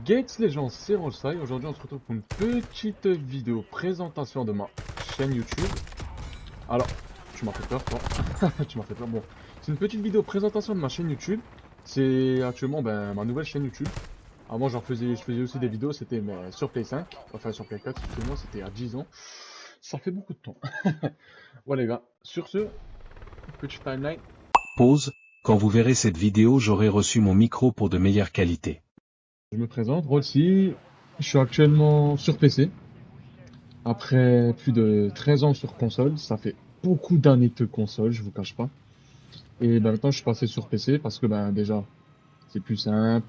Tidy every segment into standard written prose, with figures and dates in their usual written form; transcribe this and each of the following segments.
Gates Legends, c'est Rollside. Aujourd'hui, on se retrouve pour une petite vidéo présentation de ma chaîne YouTube. Alors, tu m'as fait peur, toi. Tu m'as fait peur. Bon, c'est une petite vidéo présentation de ma chaîne YouTube. C'est actuellement ma nouvelle chaîne YouTube. Avant, je faisais aussi des vidéos, c'était sur Play 5, enfin sur Play 4, excusez-moi, c'était à 10 ans. Ça fait beaucoup de temps. Voilà les gars, sur ce, petite timeline. Pause. Quand vous verrez cette vidéo, j'aurai reçu mon micro pour de meilleure qualité. Je me présente, Rollsy. Je suis actuellement sur PC. Après plus de 13 ans sur console, ça fait beaucoup d'années de console, je vous cache pas. Et maintenant, je suis passé sur PC parce que déjà, c'est plus simple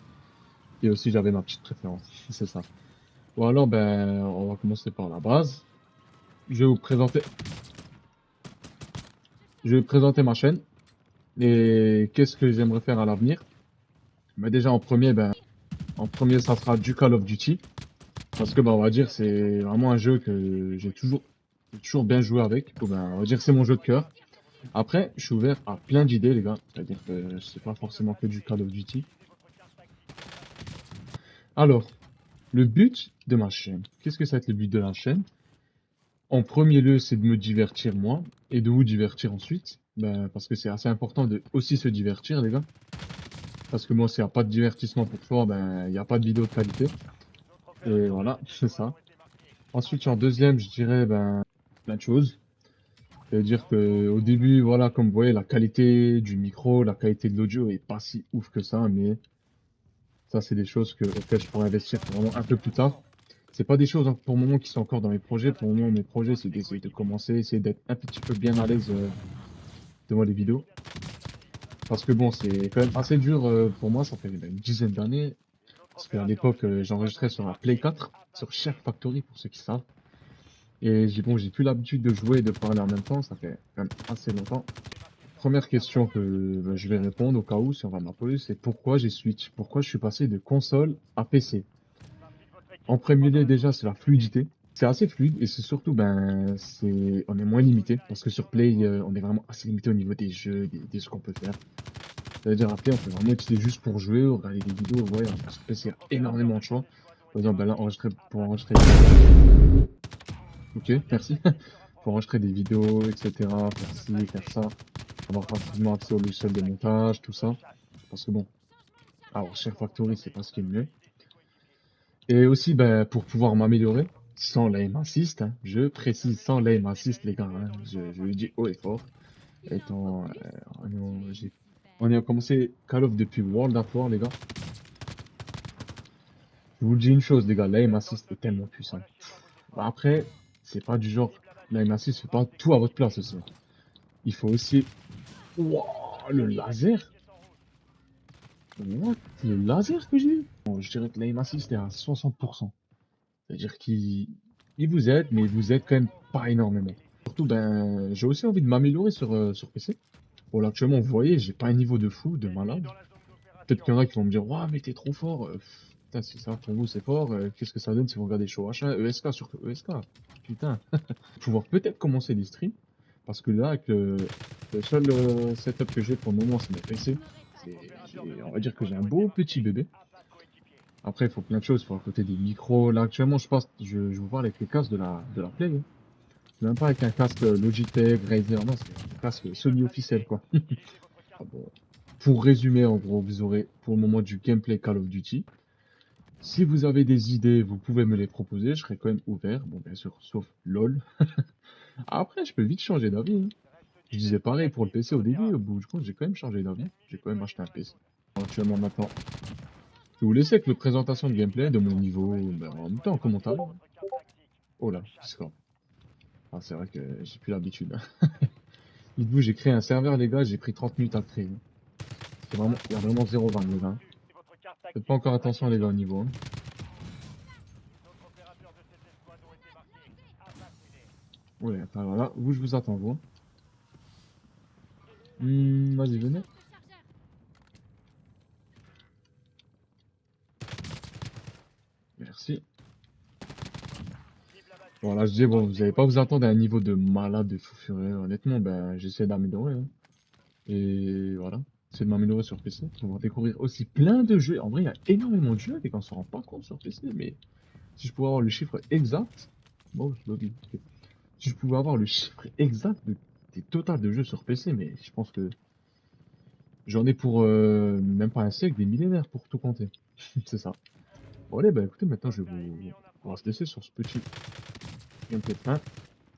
et aussi j'avais ma petite préférence, c'est ça. Bon alors, on va commencer par la base. Je vais vous présenter, je vais vous présenter ma chaîne et qu'est-ce que j'aimerais faire à l'avenir. Déjà en premier, ça sera du Call of Duty parce que on va dire c'est vraiment un jeu que j'ai toujours bien joué avec. Du coup, on va dire que c'est mon jeu de cœur. Après, je suis ouvert à plein d'idées, les gars. C'est-à-dire que c'est pas forcément que du Call of Duty. Alors, le but de ma chaîne. Qu'est-ce que ça va être le but de la chaîne? En premier lieu, c'est de me divertir moi et de vous divertir ensuite. Parce que c'est assez important de aussi se divertir, les gars. Parce que moi, s'il n'y a pas de divertissement pour toi, il n'y a pas de vidéo de qualité. Et voilà, c'est ça. Ensuite, en deuxième, je dirais plein de choses. C'est-à-dire que au début, voilà, comme vous voyez, la qualité du micro, la qualité de l'audio est pas si ouf que ça, mais ça, c'est des choses auxquelles je pourrais investir vraiment un peu plus tard. C'est pas des choses pour le moment qui sont encore dans mes projets. Pour le moment, mes projets, c'est d'essayer de commencer, essayer d'être un petit peu bien à l'aise devant les vidéos. Parce que bon, c'est quand même assez dur pour moi. Ça fait une dizaine d'années. Parce qu'à l'époque, j'enregistrais sur la Play 4, sur Share Factory pour ceux qui savent. Et j'ai plus l'habitude de jouer et de parler en même temps. Ça fait quand même assez longtemps. Première question que je vais répondre au cas où, si on va m'appeler, c'est pourquoi j'ai switch? Pourquoi je suis passé de console à PC? En premier lieu, déjà, c'est la fluidité. C'est assez fluide et c'est surtout, on est moins limité parce que sur Play, on est vraiment assez limité au niveau des jeux, des ce qu'on peut faire. C'est-à-dire, à Play, on peut vraiment utiliser juste pour jouer, regarder des vidéos. Ouais, sur PC, il y a énormément de choix. Par exemple, là, pour enregistrer ok, merci. Pour enregistrer des vidéos, etc., faire ci, faire ça, avoir rapidement accès au logiciel de montage, tout ça. Parce que bon, alors, Share Factory, c'est pas ce qui est le mieux. Et aussi, pour pouvoir m'améliorer, sans l'aim assist, hein, je précise sans l'aim assist, les gars, hein, je le dis haut et fort. Étant, on a commencé Call of depuis World at War, les gars. Je vous dis une chose, les gars, l'aim assist est tellement puissant. Après, c'est pas du genre, l'aim assist fait pas tout à votre place aussi. Il faut aussi, Wouah, le laser? What? Le laser que j'ai eu? Bon, je dirais que l'aim assist est à 60%. C'est-à-dire qu'il vous aide, mais il vous aide quand même pas énormément. Surtout, j'ai aussi envie de m'améliorer sur PC. Bon, là, actuellement, vous voyez, j'ai pas un niveau de fou, de malade. Peut-être qu'il y en a qui vont me dire, waouh, mais t'es trop fort. Putain, si ça, pour vous, c'est fort. Qu'est-ce que ça donne si vous regardez Show H1, ESK, surtout ESK. Putain. Pouvoir peut-être commencer des streams. Parce que là, avec le seul setup que j'ai pour le moment, c'est mes PC. On va dire que j'ai un beau petit bébé. Après, il faut plein de choses. Il faut à côté des micros. Là, actuellement, je vous parle avec les casques de la Play, hein. C'est même pas avec un casque Logitech, Razer, non, c'est un casque Sony officiel, quoi. Ah bon. Pour résumer, en gros, vous aurez pour le moment du gameplay Call of Duty. Si vous avez des idées, vous pouvez me les proposer. Je serai quand même ouvert. Bon, bien sûr, sauf LOL. Après, je peux vite changer d'avis, hein. Je disais pareil pour le PC au début. Au bout du compte, j'ai quand même changé d'avis. J'ai quand même acheté un PC. Actuellement, maintenant, je vais vous laisser avec la présentation de gameplay de mon niveau. En même temps, en commentaire. Oh là, Discord. Ah, c'est vrai que j'ai plus l'habitude. Dites-vous, j'ai créé un serveur, les gars, j'ai pris 30 minutes à le créer. Il y a vraiment zéro vanne, les gars. Faites pas encore attention, les gars, au niveau, hein. Ouais, attends, voilà. Vous, je vous attends, vous. Vas-y, venez. Merci. Voilà, je dis, bon, vous n'allez pas vous attendre à un niveau de malade, de fou furieux. Honnêtement, j'essaie d'améliorer, hein. Et voilà. c'est de m'améliorer sur PC, pour découvrir aussi plein de jeux. En vrai, il y a énormément de jeux, et qu'on s'en rend pas compte sur PC, mais si je pouvais avoir le chiffre exact, bon, je l'oublie. Ok. Si je pouvais avoir le chiffre exact des total de jeux sur PC, mais je pense que j'en ai pour même pas un siècle, des millénaires pour tout compter. C'est ça. Bon, allez, bah écoutez, maintenant on va se laisser sur ce petit gameplay de fin.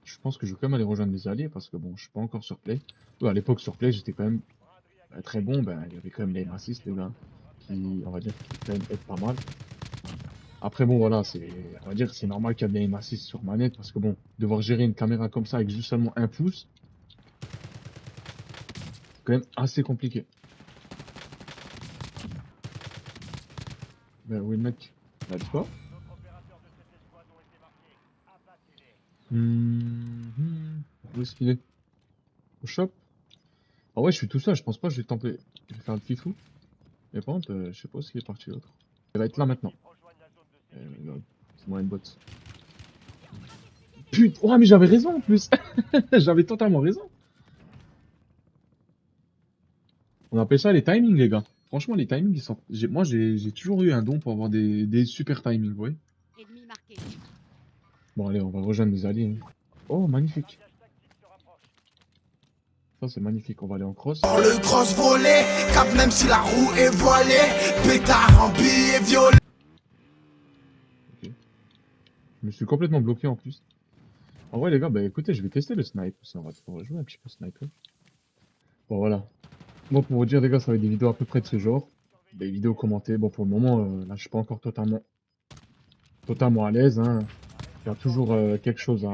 Je pense que je vais quand même aller rejoindre mes alliés parce que bon, je suis pas encore sur Play. Ouais, à l'époque sur Play, j'étais quand même très bon. Ben, il y avait quand même l'aim assist, les gars, qui, on va dire, qui quand même aide pas mal. Après, bon, voilà, on va dire, c'est normal qu'il y a de l'aim assist sur manette parce que bon, devoir gérer une caméra comme ça avec juste seulement un pouce, c'est quand même assez compliqué. Ben oui, mec, là, tu vois. Où est-ce qu'il est? Au shop? Ah ouais, je suis tout seul, je pense pas que je vais tenter. Je vais faire le fifou. Mais par contre, je sais pas où est-ce qu'il est parti l'autre. Il va être là maintenant. Regarde, c'est moi une botte. Putain, oh, mais j'avais raison en plus. J'avais totalement raison. On appelle ça les timings, les gars. Franchement, les timings, ils sont. Moi, j'ai toujours eu un don pour avoir des super timings, vous voyez. Ennemi marqué. Bon, allez, on va rejoindre les alliés, hein. Oh, magnifique. Ça, c'est magnifique. On va aller en cross. Le cross volé, cap même si la roue est voilée, pétard en billet violet. Ok. Je me suis complètement bloqué en plus. En vrai, les gars, bah écoutez, je vais tester le snipe. Ça, on va pouvoir jouer un petit peu sniper. Bon, voilà. Moi, pour vous dire, les gars, ça va être des vidéos à peu près de ce genre. Des vidéos commentées. Bon, pour le moment, là, je suis pas encore totalement à l'aise, hein. Il y a toujours quelque chose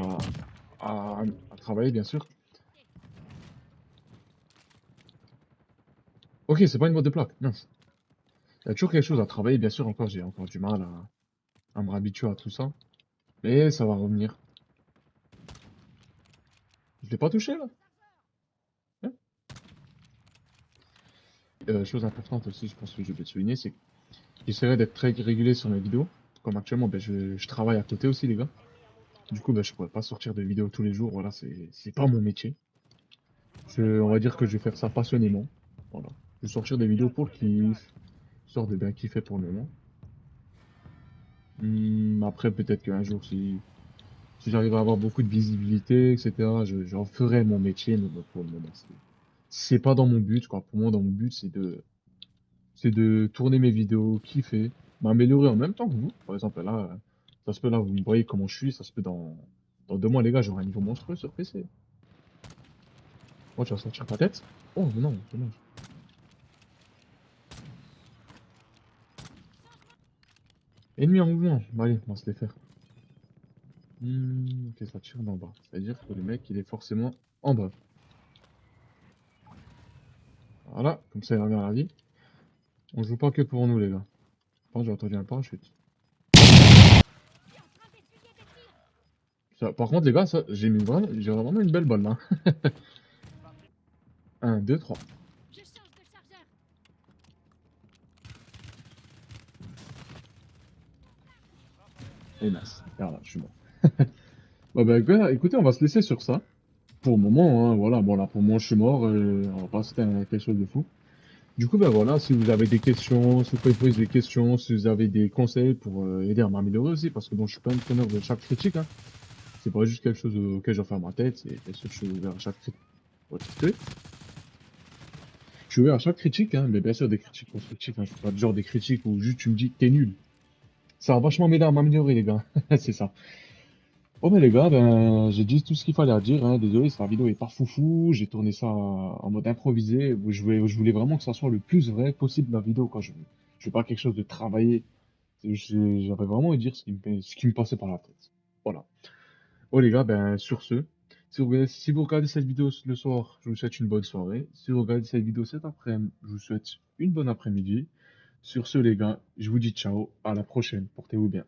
à travailler, bien sûr. Ok, c'est pas une boîte de plaque, mince. Il y a toujours quelque chose à travailler, bien sûr. Encore, j'ai encore du mal à me réhabituer à tout ça. Mais ça va revenir. Je l'ai pas touché, là. Hein. Chose importante aussi, je pense que je vais te souligner, c'est que j'essaierai d'être très régulier sur mes vidéos. Comme actuellement, ben, je travaille à côté aussi, les gars. Du coup, ben, je pourrais pas sortir de vidéos tous les jours. Voilà, c'est pas mon métier. On va dire que je vais faire ça passionnément. Voilà. Je vais sortir des vidéos pour le kiff. Histoire de bien kiffer pour le moment. Après, peut-être qu'un jour, si j'arrive à avoir beaucoup de visibilité, etc., j'en ferai mon métier, mais bon, pour le moment, c'est pas dans mon but, quoi. Pour moi, dans mon but, c'est de tourner mes vidéos, kiffer, m'améliorer en même temps que vous. Par exemple, là, ça se peut, là, vous me voyez comment je suis, ça se peut dans 2 mois, les gars, j'aurai un niveau monstrueux sur PC. Oh, tu vas sortir ta tête? Oh, mais non, dommage. Ennemi en mouvement. Bah, allez, on va se les faire. Ok, ça tire d'en bas. C'est-à-dire que le mec, il est forcément en bas. Voilà, comme ça, il revient à la vie. On joue pas que pour nous, les gars. Je pense que j'ai entendu un parachute. Par contre, les gars, ça, j'ai vraiment une belle balle, là. 1, 2, 3. Je change de chargeur. Et mince. Voilà, je suis mort. Bah, gars, écoutez, on va se laisser sur ça. Pour le moment, hein, voilà. Bon, là, pour moi, je suis mort. On va pas c'était quelque chose de fou. Du coup, ben voilà, si vous avez des questions, si vous pouvez poser des questions, si vous avez des conseils pour aider à m'améliorer aussi, parce que bon, je suis pas un preneur de chaque critique, hein. C'est pas juste quelque chose auquel je vais faire ma tête, c'est bien sûr, je suis ouvert à chaque critique. Je suis ouvert à chaque critique, hein, mais bien sûr des critiques constructives, hein. Je suis pas du genre des critiques où juste tu me dis que t'es nul. Ça va vachement m'aider à m'améliorer, les gars. C'est ça. Bon, ben les gars, ben, j'ai dit tout ce qu'il fallait à dire, hein. Désolé, cette vidéo est pas foufou. J'ai tourné ça en mode improvisé. Je voulais vraiment que ça soit le plus vrai possible la vidéo, quoi. Je veux pas quelque chose de travaillé. J'avais vraiment envie de dire ce qui me passait par la tête. Voilà. Oh les gars, ben sur ce, si vous regardez cette vidéo le soir, je vous souhaite une bonne soirée. Si vous regardez cette vidéo cet après-midi, je vous souhaite une bonne après-midi. Sur ce les gars, je vous dis ciao, à la prochaine, portez-vous bien.